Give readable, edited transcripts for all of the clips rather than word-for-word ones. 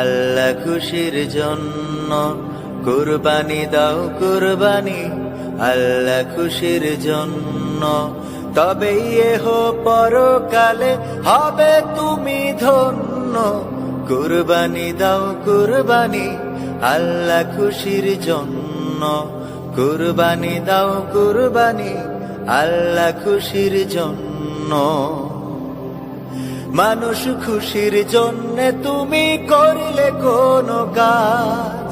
আল্লাহ খুশির জন্য কুরবানি দাও কুরবানি, আল্লাহ খুশির জন্য, তবেই এহ পরকালে হবে তুমি ধন্য। কুরবানি দাও কুরবানি, আল্লাহ খুশির জন্য, কুরবানি দাও কুরবানি, আল্লাহ খুশির জন্য। মানুষ খুশির জন্যে তুমি করিলে কোন কাজ,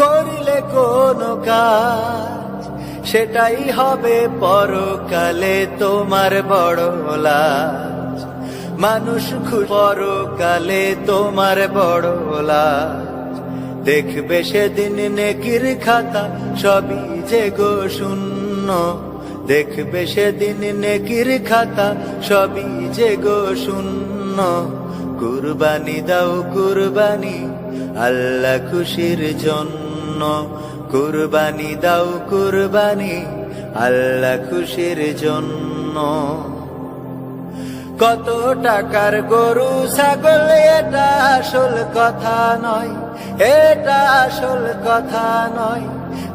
করিলে কোন কাজ, সেটাই হবে পরকালে তোমার বড় লাজ। মানুষ পরকালে তোমার বড় লাজ, দেখবে সেদিন নেকির খাতা সবই যে গো শূন্য। দেখবে সেদিন নেকির খাতা সবই যে গো শূন্য। কুরবানি দাও কুরবানি, আল্লাহ খুশির জন্য, কুরবানি দাও কুরবানি, আল্লাহ খুশির জন্য। কত টাকার গরু ছাগল এটা আসল কথা নয়, এটা আসল কথা নয়।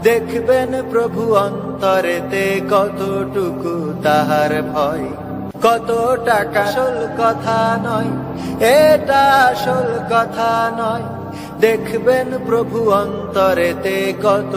দেখবেন প্রভু অন্তরেতে কতটুকু তাহার ভয়। কত টাকা আসল কথা নয়, এটা আসল কথা নয়। দেখবেন প্রভু অন্তরেতে কত